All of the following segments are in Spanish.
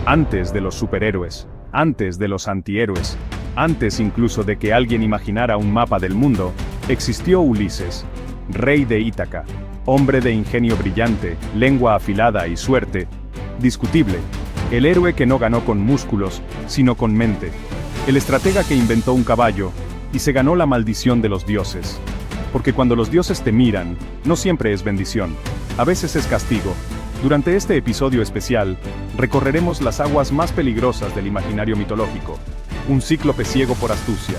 Antes de los superhéroes, antes de los antihéroes, antes incluso de que alguien imaginara un mapa del mundo, existió Ulises, rey de Ítaca, hombre de ingenio brillante, lengua afilada y suerte discutible, el héroe que no ganó con músculos, sino con mente, el estratega que inventó un caballo y se ganó la maldición de los dioses. Porque cuando los dioses te miran, no siempre es bendición, a veces es castigo. Durante este episodio especial, recorreremos las aguas más peligrosas del imaginario mitológico. Un cíclope ciego por astucia,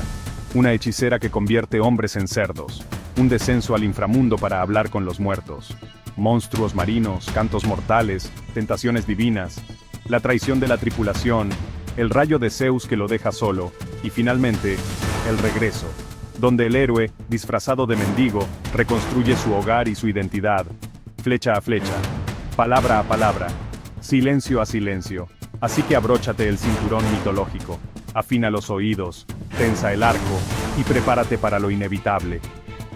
una hechicera que convierte hombres en cerdos, un descenso al inframundo para hablar con los muertos, monstruos marinos, cantos mortales, tentaciones divinas, la traición de la tripulación, el rayo de Zeus que lo deja solo, y finalmente, el regreso, donde el héroe, disfrazado de mendigo, reconstruye su hogar y su identidad, flecha a flecha, palabra a palabra, silencio a silencio. Así que abróchate el cinturón mitológico, afina los oídos, tensa el arco, y prepárate para lo inevitable.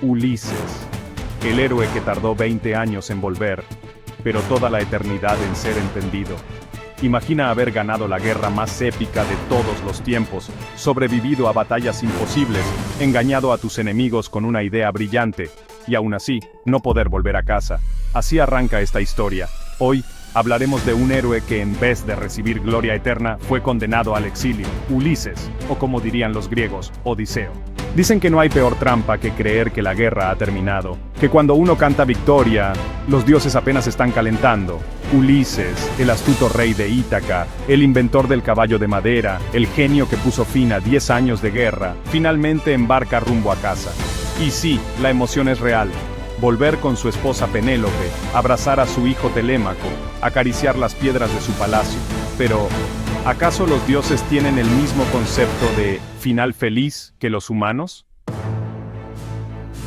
Ulises, el héroe que tardó 20 años en volver, pero toda la eternidad en ser entendido. Imagina haber ganado la guerra más épica de todos los tiempos, sobrevivido a batallas imposibles, engañado a tus enemigos con una idea brillante, y aún así, no poder volver a casa. Así arranca esta historia. Hoy, hablaremos de un héroe que en vez de recibir gloria eterna, fue condenado al exilio, Ulises, o como dirían los griegos, Odiseo. Dicen que no hay peor trampa que creer que la guerra ha terminado, que cuando uno canta victoria, los dioses apenas están calentando. Ulises, el astuto rey de Ítaca, el inventor del caballo de madera, el genio que puso fin a 10 años de guerra, finalmente embarca rumbo a casa. Y sí, la emoción es real. Volver con su esposa Penélope, abrazar a su hijo Telémaco, acariciar las piedras de su palacio. Pero, ¿acaso los dioses tienen el mismo concepto de final feliz que los humanos?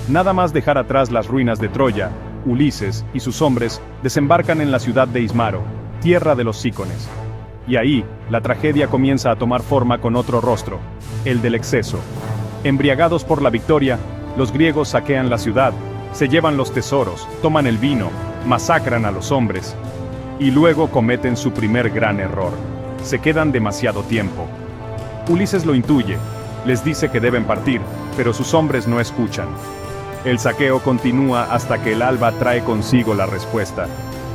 Nada más dejar atrás las ruinas de Troya, Ulises y sus hombres desembarcan en la ciudad de Ismaro, tierra de los Cícones. Y ahí, la tragedia comienza a tomar forma con otro rostro, el del exceso. Embriagados por la victoria, los griegos saquean la ciudad, se llevan los tesoros, toman el vino, masacran a los hombres, y luego cometen su primer gran error. Se quedan demasiado tiempo. Ulises lo intuye, les dice que deben partir, pero sus hombres no escuchan. El saqueo continúa hasta que el alba trae consigo la respuesta.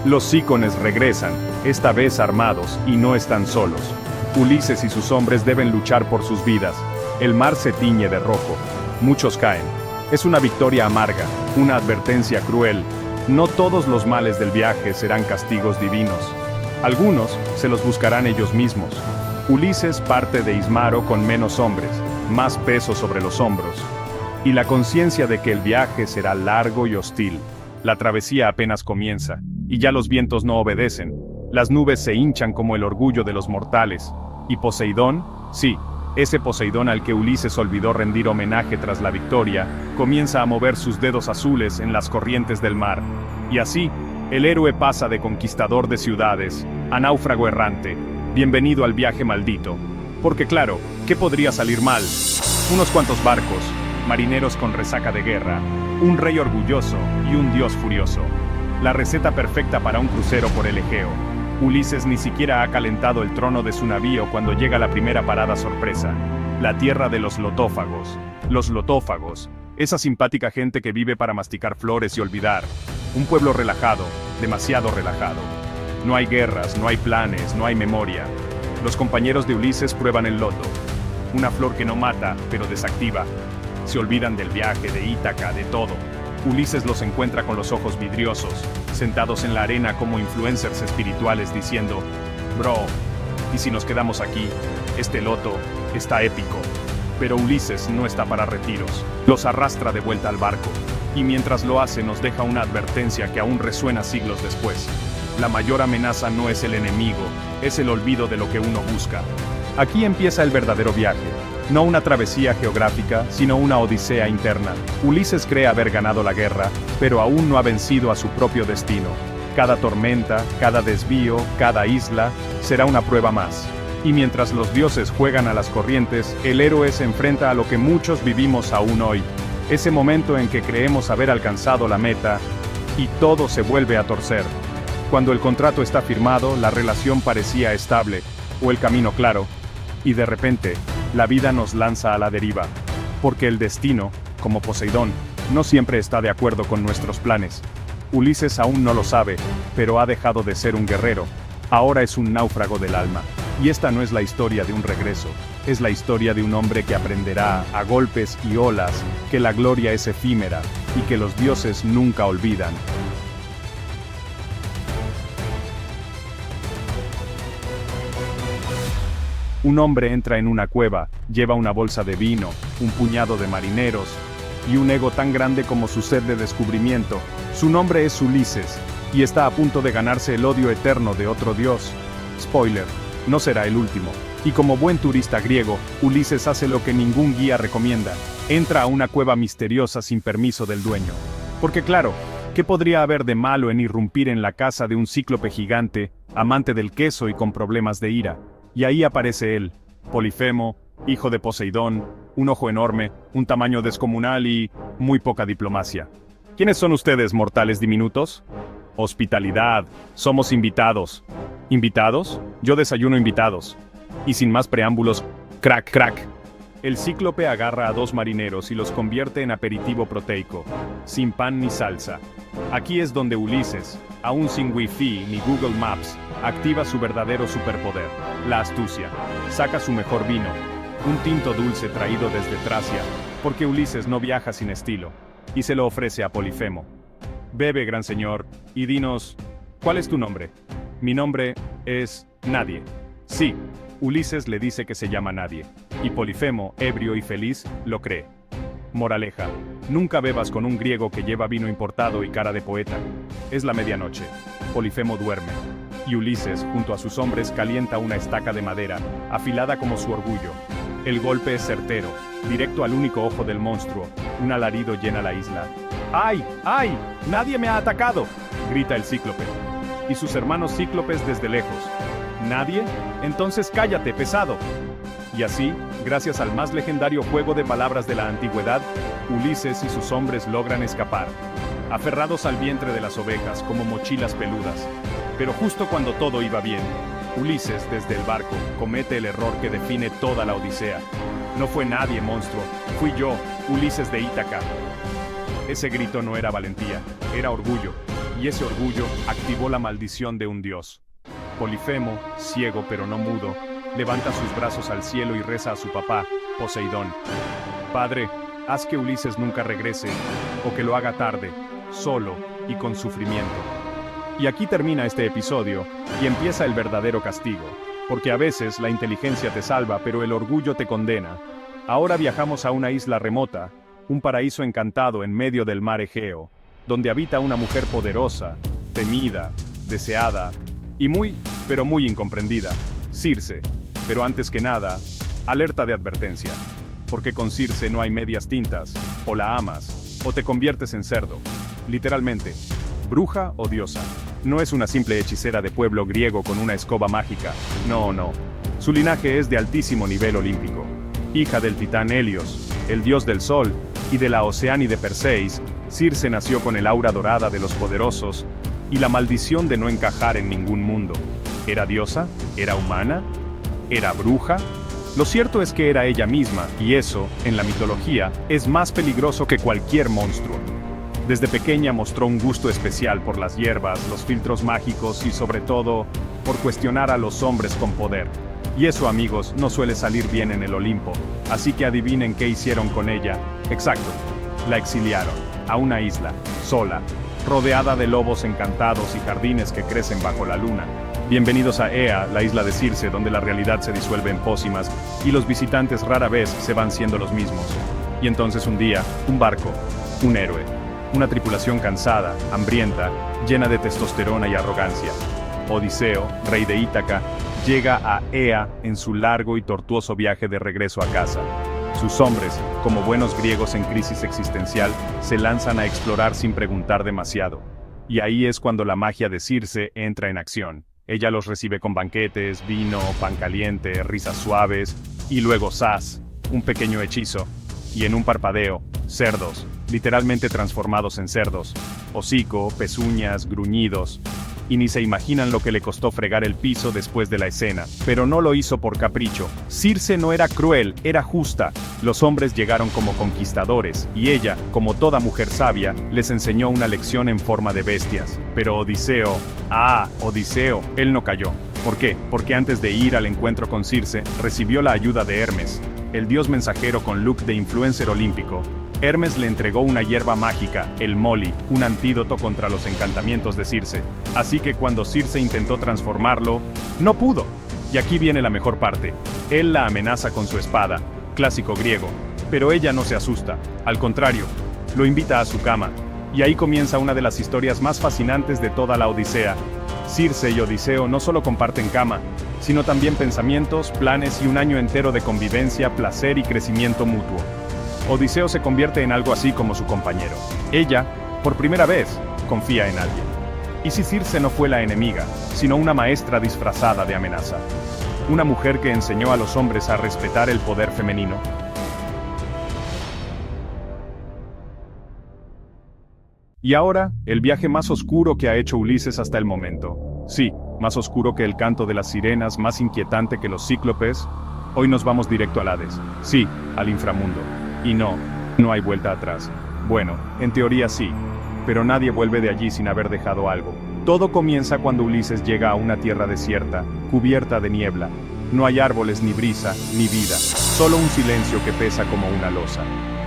Los Cícones regresan, esta vez armados, y no están solos. Ulises y sus hombres deben luchar por sus vidas. El mar se tiñe de rojo. Muchos caen. Es una victoria amarga, una advertencia cruel. No todos los males del viaje serán castigos divinos. Algunos se los buscarán ellos mismos. Ulises parte de Ismaro con menos hombres, más peso sobre los hombros, y la conciencia de que el viaje será largo y hostil. La travesía apenas comienza, y ya los vientos no obedecen. Las nubes se hinchan como el orgullo de los mortales. Y Poseidón, sí, ese Poseidón al que Ulises olvidó rendir homenaje tras la victoria, comienza a mover sus dedos azules en las corrientes del mar. Y así, el héroe pasa de conquistador de ciudades a náufrago errante. Bienvenido al viaje maldito. Porque claro, ¿qué podría salir mal? Unos cuantos barcos, marineros con resaca de guerra, un rey orgulloso y un dios furioso. La receta perfecta para un crucero por el Egeo. Ulises ni siquiera ha calentado el trono de su navío cuando llega la primera parada sorpresa, la tierra de los lotófagos. Los lotófagos, esa simpática gente que vive para masticar flores y olvidar. Un pueblo relajado, demasiado relajado. No hay guerras, no hay planes, no hay memoria. Los compañeros de Ulises prueban el loto. Una flor que no mata, pero desactiva. Se olvidan del viaje, de Ítaca, de todo. Ulises los encuentra con los ojos vidriosos, sentados en la arena como influencers espirituales diciendo: Bro, ¿y si nos quedamos aquí? Este loto está épico. Pero Ulises no está para retiros. Los arrastra de vuelta al barco. Y mientras lo hace nos deja una advertencia que aún resuena siglos después. La mayor amenaza no es el enemigo, es el olvido de lo que uno busca. Aquí empieza el verdadero viaje. No una travesía geográfica, sino una odisea interna. Ulises cree haber ganado la guerra, pero aún no ha vencido a su propio destino. Cada tormenta, cada desvío, cada isla, será una prueba más. Y mientras los dioses juegan a las corrientes, el héroe se enfrenta a lo que muchos vivimos aún hoy. Ese momento en que creemos haber alcanzado la meta, y todo se vuelve a torcer. Cuando el contrato está firmado, la relación parecía estable, o el camino claro, y de repente, la vida nos lanza a la deriva, porque el destino, como Poseidón, no siempre está de acuerdo con nuestros planes. Ulises aún no lo sabe, pero ha dejado de ser un guerrero, ahora es un náufrago del alma. Y esta no es la historia de un regreso, es la historia de un hombre que aprenderá, a golpes y olas, que la gloria es efímera, y que los dioses nunca olvidan. Un hombre entra en una cueva, lleva una bolsa de vino, un puñado de marineros, y un ego tan grande como su sed de descubrimiento. Su nombre es Ulises, y está a punto de ganarse el odio eterno de otro dios. Spoiler, no será el último. Y como buen turista griego, Ulises hace lo que ningún guía recomienda. Entra a una cueva misteriosa sin permiso del dueño. Porque claro, ¿qué podría haber de malo en irrumpir en la casa de un cíclope gigante, amante del queso y con problemas de ira? Y ahí aparece él, Polifemo, hijo de Poseidón, un ojo enorme, un tamaño descomunal y muy poca diplomacia. ¿Quiénes son ustedes, mortales diminutos? Hospitalidad, somos invitados. ¿Invitados? Yo desayuno invitados. Y sin más preámbulos, crack, crack. El cíclope agarra a dos marineros y los convierte en aperitivo proteico, sin pan ni salsa. Aquí es donde Ulises, aún sin Wi-Fi ni Google Maps, activa su verdadero superpoder, la astucia. Saca su mejor vino, un tinto dulce traído desde Tracia, porque Ulises no viaja sin estilo, y se lo ofrece a Polifemo. Bebe, gran señor, y dinos, ¿cuál es tu nombre? Mi nombre es Nadie. Sí, Ulises le dice que se llama Nadie, y Polifemo, ebrio y feliz, lo cree. Moraleja, nunca bebas con un griego que lleva vino importado y cara de poeta. Es la medianoche. Polifemo duerme, y Ulises, junto a sus hombres, calienta una estaca de madera, afilada como su orgullo. El golpe es certero, directo al único ojo del monstruo. Un alarido llena la isla. ¡Ay! ¡Ay! ¡Nadie me ha atacado!, grita el cíclope. Y sus hermanos cíclopes desde lejos. ¿Nadie? Entonces cállate, pesado. Y así, gracias al más legendario juego de palabras de la antigüedad, Ulises y sus hombres logran escapar, aferrados al vientre de las ovejas como mochilas peludas. Pero justo cuando todo iba bien, Ulises, desde el barco, comete el error que define toda la Odisea. No fue nadie, monstruo, fui yo, Ulises de Ítaca. Ese grito no era valentía, era orgullo, y ese orgullo activó la maldición de un dios. Polifemo, ciego pero no mudo, levanta sus brazos al cielo y reza a su papá, Poseidón. Padre, haz que Ulises nunca regrese, o que lo haga tarde, solo y con sufrimiento. Y aquí termina este episodio, y empieza el verdadero castigo, porque a veces la inteligencia te salva, pero el orgullo te condena. Ahora viajamos a una isla remota, un paraíso encantado en medio del mar Egeo, donde habita una mujer poderosa, temida, deseada, y muy, pero muy incomprendida, Circe. Pero antes que nada, alerta de advertencia, porque con Circe no hay medias tintas, o la amas, o te conviertes en cerdo. Literalmente, bruja o diosa. No es una simple hechicera de pueblo griego con una escoba mágica, no, no. Su linaje es de altísimo nivel olímpico. Hija del titán Helios, el dios del sol, y de la oceánide Perseis, Circe nació con el aura dorada de los poderosos, y la maldición de no encajar en ningún mundo. ¿Era diosa? ¿Era humana? ¿Era bruja? Lo cierto es que era ella misma, y eso, en la mitología, es más peligroso que cualquier monstruo. Desde pequeña mostró un gusto especial por las hierbas, los filtros mágicos y sobre todo, por cuestionar a los hombres con poder. Y eso, amigos, no suele salir bien en el Olimpo, así que adivinen qué hicieron con ella. Exacto, la exiliaron, a una isla, sola, rodeada de lobos encantados y jardines que crecen bajo la luna. Bienvenidos a Ea, la isla de Circe, donde la realidad se disuelve en pócimas, y los visitantes rara vez se van siendo los mismos. Y entonces un día, un barco, un héroe, una tripulación cansada, hambrienta, llena de testosterona y arrogancia. Odiseo, rey de Ítaca, llega a Ea en su largo y tortuoso viaje de regreso a casa. Sus hombres, como buenos griegos en crisis existencial, se lanzan a explorar sin preguntar demasiado. Y ahí es cuando la magia de Circe entra en acción. Ella los recibe con banquetes, vino, pan caliente, risas suaves, y luego ¡zas!, un pequeño hechizo. Y en un parpadeo, cerdos, literalmente transformados en cerdos. Hocico, pezuñas, gruñidos. y ni se imaginan lo que le costó fregar el piso después de la escena. Pero no lo hizo por capricho. Circe no era cruel, era justa. Los hombres llegaron como conquistadores, y ella, como toda mujer sabia, les enseñó una lección en forma de bestias. Pero Odiseo, Odiseo, él no cayó. ¿Por qué? Porque antes de ir al encuentro con Circe, recibió la ayuda de Hermes, el dios mensajero con look de influencer olímpico. Hermes le entregó una hierba mágica, el Moli, un antídoto contra los encantamientos de Circe. Así que cuando Circe intentó transformarlo, no pudo. Y aquí viene la mejor parte. Él la amenaza con su espada, clásico griego. Pero ella no se asusta, al contrario, lo invita a su cama. Y ahí comienza una de las historias más fascinantes de toda la Odisea. Circe y Odiseo no solo comparten cama, sino también pensamientos, planes y un año entero de convivencia, placer y crecimiento mutuo. Odiseo se convierte en algo así como su compañero. Ella, por primera vez, confía en alguien. ¿Y si Circe no fue la enemiga, sino una maestra disfrazada de amenaza? Una mujer que enseñó a los hombres a respetar el poder femenino. Y ahora, el viaje más oscuro que ha hecho Ulises hasta el momento. Sí, más oscuro que el canto de las sirenas, más inquietante que los cíclopes. Hoy nos vamos directo al Hades. Sí, al inframundo. Y no hay vuelta atrás. Bueno, en teoría sí, pero nadie vuelve de allí sin haber dejado algo. Todo comienza cuando Ulises llega a una tierra desierta, cubierta de niebla. No hay árboles, ni brisa, ni vida, solo un silencio que pesa como una losa.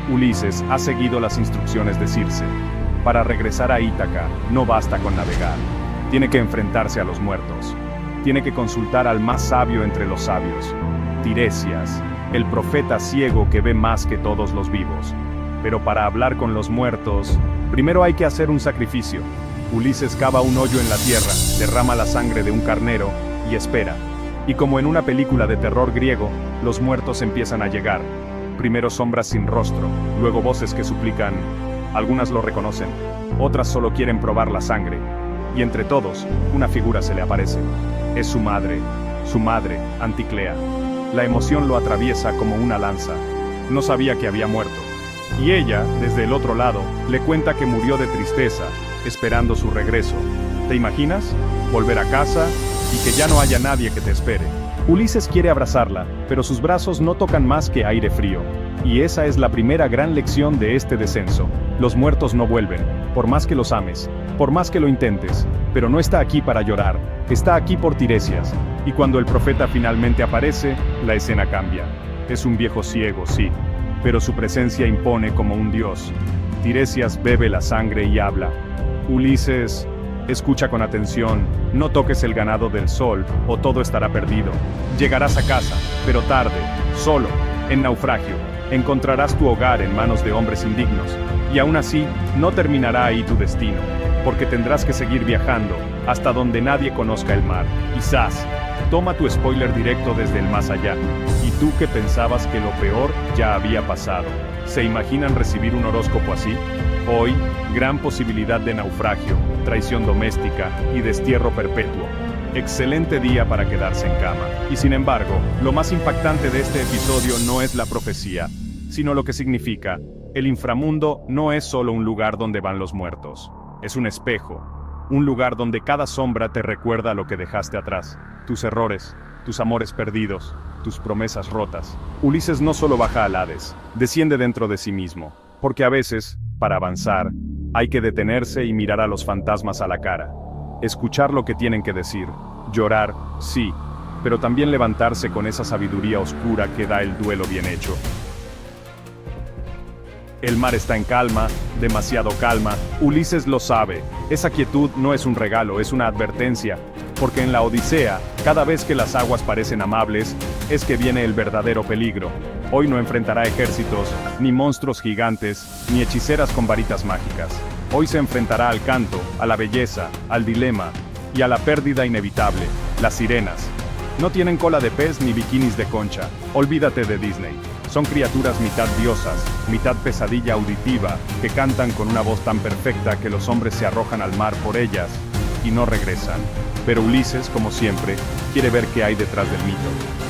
Ulises ha seguido las instrucciones de Circe. Para regresar a Ítaca, no basta con navegar. Tiene que enfrentarse a los muertos. Tiene que consultar al más sabio entre los sabios, Tiresias, el profeta ciego que ve más que todos los vivos. Pero para hablar con los muertos, primero hay que hacer un sacrificio. Ulises cava un hoyo en la tierra, derrama la sangre de un carnero y espera. Y como en una película de terror griego, los muertos empiezan a llegar. Primero sombras sin rostro, luego voces que suplican. Algunas lo reconocen, otras solo quieren probar la sangre. Y entre todos, una figura se le aparece. Es su madre, Anticlea. La emoción lo atraviesa como una lanza. No sabía que había muerto. Y ella, desde el otro lado, le cuenta que murió de tristeza, esperando su regreso. ¿Te imaginas? Volver a casa y que ya no haya nadie que te espere. Ulises quiere abrazarla, pero sus brazos no tocan más que aire frío. Y esa es la primera gran lección de este descenso. Los muertos no vuelven, por más que los ames, por más que lo intentes, pero no está aquí para llorar, está aquí por Tiresias. Y cuando el profeta finalmente aparece, la escena cambia. Es un viejo ciego, sí, pero su presencia impone como un dios. Tiresias bebe la sangre y habla. Ulises, escucha con atención, no toques el ganado del sol, o todo estará perdido. Llegarás a casa, pero tarde, solo, en naufragio. Encontrarás tu hogar en manos de hombres indignos, y aún así, no terminará ahí tu destino, porque tendrás que seguir viajando, hasta donde nadie conozca el mar. Y ¡zas! Toma tu spoiler directo desde el más allá. Y tú que pensabas que lo peor ya había pasado. ¿Se imaginan recibir un horóscopo así? Hoy, gran posibilidad de naufragio, traición doméstica y destierro perpetuo. Excelente día para quedarse en cama. Y sin embargo, lo más impactante de este episodio no es la profecía, sino lo que significa. El inframundo no es solo un lugar donde van los muertos. Es un espejo. Un lugar donde cada sombra te recuerda lo que dejaste atrás. Tus errores, tus amores perdidos, tus promesas rotas. Ulises no solo baja al Hades, desciende dentro de sí mismo. Porque a veces, para avanzar, hay que detenerse y mirar a los fantasmas a la cara. Escuchar lo que tienen que decir, llorar, sí, pero también levantarse con esa sabiduría oscura que da el duelo bien hecho. El mar está en calma, demasiado calma, Ulises lo sabe. Esa quietud no es un regalo, es una advertencia, porque en la Odisea, cada vez que las aguas parecen amables, es que viene el verdadero peligro. Hoy no enfrentará ejércitos, ni monstruos gigantes, ni hechiceras con varitas mágicas. Hoy se enfrentará al canto, a la belleza, al dilema, y a la pérdida inevitable, las sirenas. No tienen cola de pez ni bikinis de concha, olvídate de Disney. Son criaturas mitad diosas, mitad pesadilla auditiva, que cantan con una voz tan perfecta que los hombres se arrojan al mar por ellas, y no regresan. Pero Ulises, como siempre, quiere ver qué hay detrás del mito,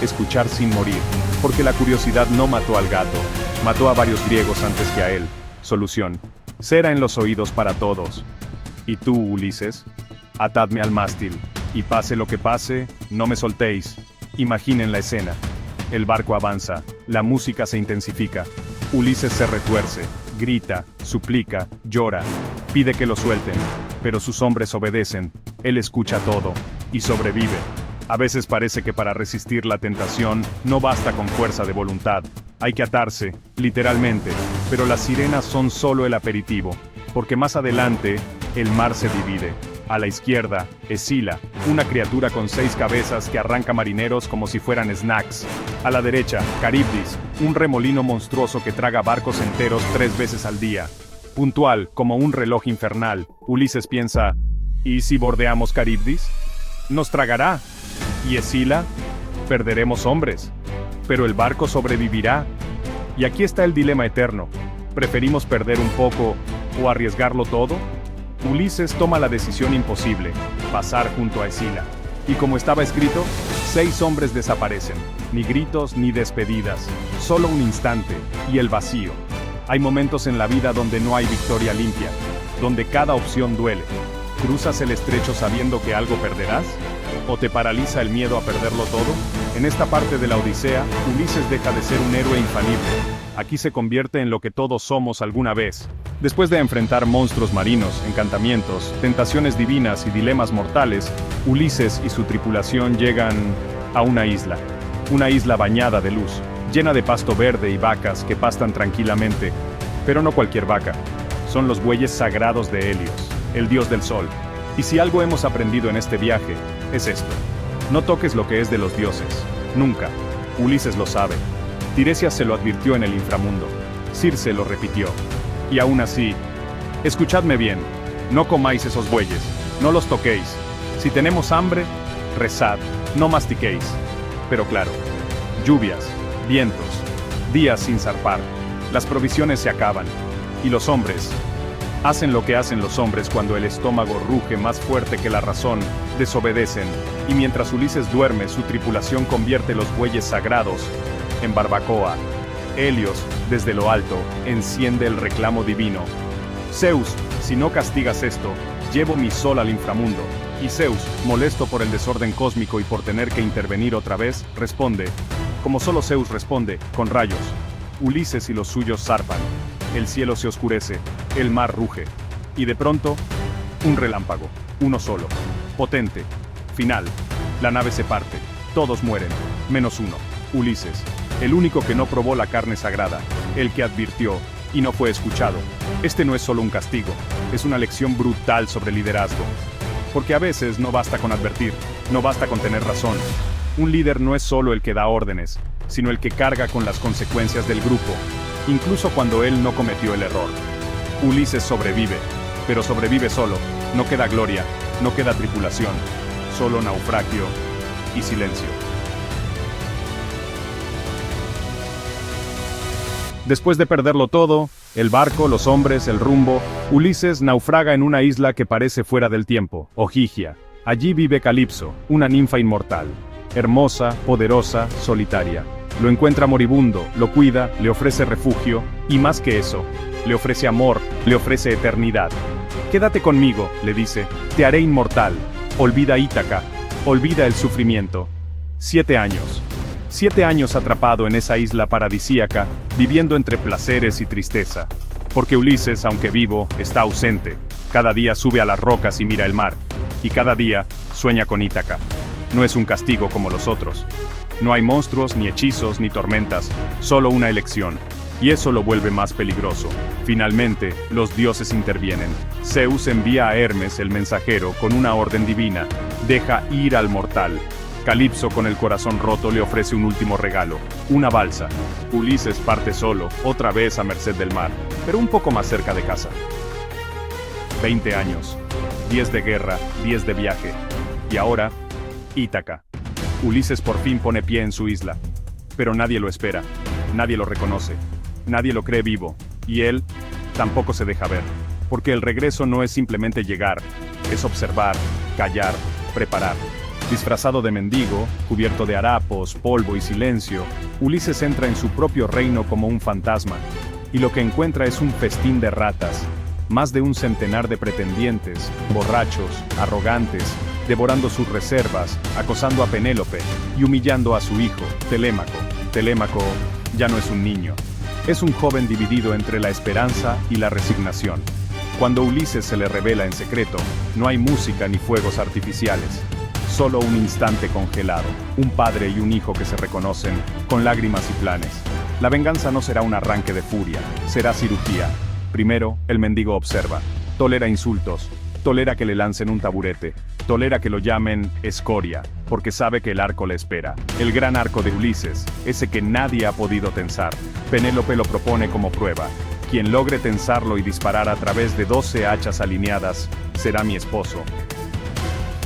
escuchar sin morir, porque la curiosidad no mató al gato, mató a varios griegos antes que a él. Solución: cera en los oídos para todos. ¿Y tú, Ulises? Atadme al mástil, y pase lo que pase, no me soltéis. Imaginen la escena. El barco avanza, la música se intensifica. Ulises se retuerce, grita, suplica, llora, pide que lo suelten, pero sus hombres obedecen. Él escucha todo, y sobrevive. A veces parece que para resistir la tentación, no basta con fuerza de voluntad. Hay que atarse, literalmente, pero las sirenas son solo el aperitivo, porque más adelante, el mar se divide. A la izquierda, Escila, una criatura con 6 cabezas que arranca marineros como si fueran snacks. A la derecha, Caribdis, un remolino monstruoso que traga barcos enteros 3 veces al día. Puntual, como un reloj infernal, Ulises piensa, ¿y si bordeamos Caribdis? Nos tragará. ¿Y Escila? Perderemos hombres. Pero el barco sobrevivirá. Y aquí está el dilema eterno. ¿Preferimos perder un poco o arriesgarlo todo? Ulises toma la decisión imposible, pasar junto a Escila. Y como estaba escrito, 6 hombres desaparecen. Ni gritos ni despedidas. Solo un instante, y el vacío. Hay momentos en la vida donde no hay victoria limpia, donde cada opción duele. ¿Cruzas el estrecho sabiendo que algo perderás? ¿O te paraliza el miedo a perderlo todo? En esta parte de la Odisea, Ulises deja de ser un héroe infalible. Aquí se convierte en lo que todos somos alguna vez. Después de enfrentar monstruos marinos, encantamientos, tentaciones divinas y dilemas mortales, Ulises y su tripulación llegan a una isla bañada de luz, llena de pasto verde y vacas que pastan tranquilamente, pero no cualquier vaca. Son los bueyes sagrados de Helios, el dios del sol. Y si algo hemos aprendido en este viaje, es esto. No toques lo que es de los dioses. Nunca. Ulises lo sabe. Tiresias se lo advirtió en el inframundo. Circe lo repitió. Y aún así, escuchadme bien, no comáis esos bueyes, no los toquéis. Si tenemos hambre, rezad, no mastiquéis. Pero claro, lluvias, vientos, días sin zarpar, las provisiones se acaban, y los hombres hacen lo que hacen los hombres cuando el estómago ruge más fuerte que la razón, desobedecen, y mientras Ulises duerme, su tripulación convierte los bueyes sagrados en barbacoa. Helios, desde lo alto, enciende el reclamo divino. Zeus, si no castigas esto, llevo mi sol al inframundo. Y Zeus, molesto por el desorden cósmico y por tener que intervenir otra vez, responde, como solo Zeus responde, con rayos. Ulises y los suyos zarpan. El cielo se oscurece, el mar ruge. Y de pronto, un relámpago, uno solo, potente, final. La nave se parte, todos mueren, menos uno, Ulises. El único que no probó la carne sagrada, el que advirtió, y no fue escuchado. Este no es solo un castigo, es una lección brutal sobre liderazgo. Porque a veces no basta con advertir, no basta con tener razón. Un líder no es solo el que da órdenes, sino el que carga con las consecuencias del grupo, incluso cuando él no cometió el error. Ulises sobrevive, pero sobrevive solo, no queda gloria, no queda tripulación, solo naufragio y silencio. Después de perderlo todo, el barco, los hombres, el rumbo, Ulises naufraga en una isla que parece fuera del tiempo, Ogygia. Allí vive Calipso, una ninfa inmortal. Hermosa, poderosa, solitaria. Lo encuentra moribundo, lo cuida, le ofrece refugio, y más que eso, le ofrece amor, le ofrece eternidad. Quédate conmigo, le dice, te haré inmortal. Olvida Ítaca, olvida el sufrimiento. 7 años. 7 años atrapado en esa isla paradisíaca, viviendo entre placeres y tristeza. Porque Ulises, aunque vivo, está ausente. Cada día sube a las rocas y mira el mar. Y cada día sueña con Ítaca. No es un castigo como los otros. No hay monstruos, ni hechizos, ni tormentas, solo una elección. Y eso lo vuelve más peligroso. Finalmente, los dioses intervienen. Zeus envía a Hermes, el mensajero, con una orden divina. Deja ir al mortal. Calipso, con el corazón roto, le ofrece un último regalo, una balsa. Ulises parte solo, otra vez a merced del mar, pero un poco más cerca de casa. 20 años, 10 de guerra, 10 de viaje. Y ahora, Ítaca. Ulises por fin pone pie en su isla. Pero nadie lo espera, nadie lo reconoce, nadie lo cree vivo, y él tampoco se deja ver. Porque el regreso no es simplemente llegar, es observar, callar, preparar. Disfrazado de mendigo, cubierto de harapos, polvo y silencio, Ulises entra en su propio reino como un fantasma, y lo que encuentra es un festín de ratas, más de un centenar de pretendientes, borrachos, arrogantes, devorando sus reservas, acosando a Penélope y humillando a su hijo, Telémaco. Telémaco ya no es un niño. Es un joven dividido entre la esperanza y la resignación. Cuando Ulises se le revela en secreto, no hay música ni fuegos artificiales. Solo un instante congelado, un padre y un hijo que se reconocen, con lágrimas y planes. La venganza no será un arranque de furia, será cirugía. Primero, el mendigo observa, tolera insultos, tolera que le lancen un taburete, tolera que lo llamen escoria, porque sabe que el arco le espera. El gran arco de Ulises, ese que nadie ha podido tensar. Penélope lo propone como prueba. Quien logre tensarlo y disparar a través de 12 hachas alineadas, será mi esposo.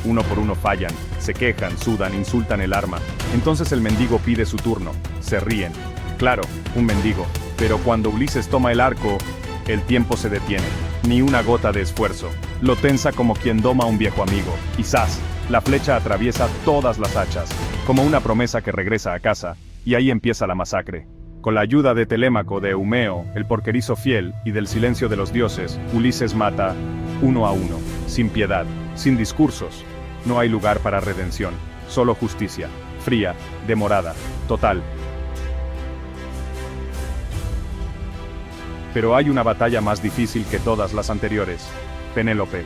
Uno por uno fallan, se quejan, sudan, insultan el arma. Entonces el mendigo pide su turno, se ríen. Claro, un mendigo, pero cuando Ulises toma el arco, el tiempo se detiene. Ni una gota de esfuerzo. Lo tensa como quien doma a un viejo amigo. Y ¡zas! La flecha atraviesa todas las hachas, como una promesa que regresa a casa, y ahí empieza la masacre. Con la ayuda de Telémaco, de Eumeo, el porquerizo fiel, y del silencio de los dioses, Ulises mata uno a uno, sin piedad, sin discursos. No hay lugar para redención, solo justicia, fría, demorada, total. Pero hay una batalla más difícil que todas las anteriores. Penélope.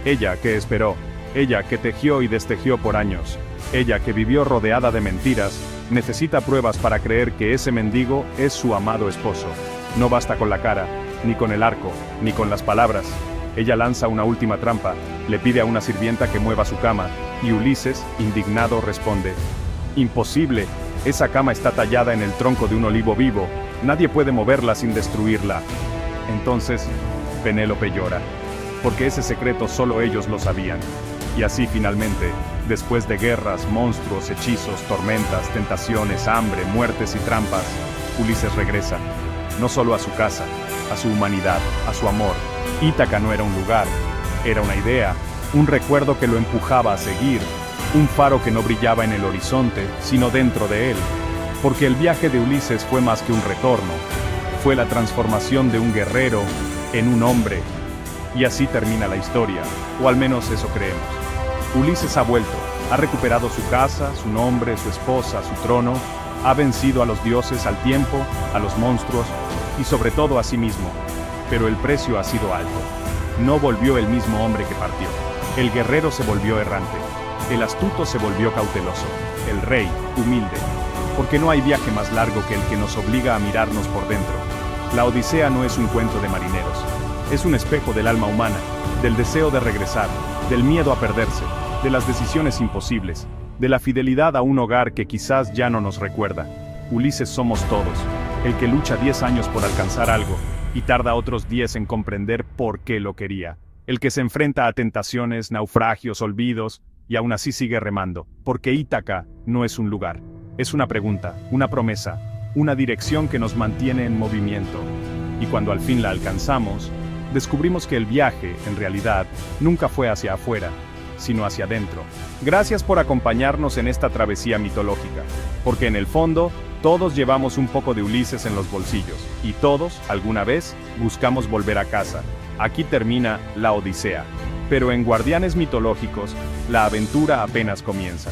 Ella que esperó, ella que tejió y destejió por años, ella que vivió rodeada de mentiras, necesita pruebas para creer que ese mendigo es su amado esposo. No basta con la cara, ni con el arco, ni con las palabras. Ella lanza una última trampa, le pide a una sirvienta que mueva su cama, y Ulises, indignado, responde: «Imposible, esa cama está tallada en el tronco de un olivo vivo, nadie puede moverla sin destruirla». Entonces, Penélope llora, porque ese secreto solo ellos lo sabían. Y así finalmente, después de guerras, monstruos, hechizos, tormentas, tentaciones, hambre, muertes y trampas, Ulises regresa, no solo a su casa, a su humanidad, a su amor. Ítaca no era un lugar, era una idea, un recuerdo que lo empujaba a seguir, un faro que no brillaba en el horizonte, sino dentro de él. Porque el viaje de Ulises fue más que un retorno, fue la transformación de un guerrero en un hombre. Y así termina la historia, o al menos eso creemos. Ulises ha vuelto, ha recuperado su casa, su nombre, su esposa, su trono, ha vencido a los dioses, al tiempo, a los monstruos, y sobre todo a sí mismo. Pero el precio ha sido alto. No volvió el mismo hombre que partió. El guerrero se volvió errante. El astuto se volvió cauteloso. El rey, humilde. Porque no hay viaje más largo que el que nos obliga a mirarnos por dentro. La Odisea no es un cuento de marineros. Es un espejo del alma humana, del deseo de regresar, del miedo a perderse, de las decisiones imposibles, de la fidelidad a un hogar que quizás ya no nos recuerda. Ulises somos todos, el que lucha 10 años por alcanzar algo, y tarda otros 10 en comprender por qué lo quería. El que se enfrenta a tentaciones, naufragios, olvidos, y aún así sigue remando, porque Ítaca no es un lugar. Es una pregunta, una promesa, una dirección que nos mantiene en movimiento. Y cuando al fin la alcanzamos, descubrimos que el viaje, en realidad, nunca fue hacia afuera, sino hacia adentro. Gracias por acompañarnos en esta travesía mitológica, porque en el fondo, todos llevamos un poco de Ulises en los bolsillos, y todos, alguna vez, buscamos volver a casa. Aquí termina la Odisea. Pero en Guardianes Mitológicos, la aventura apenas comienza.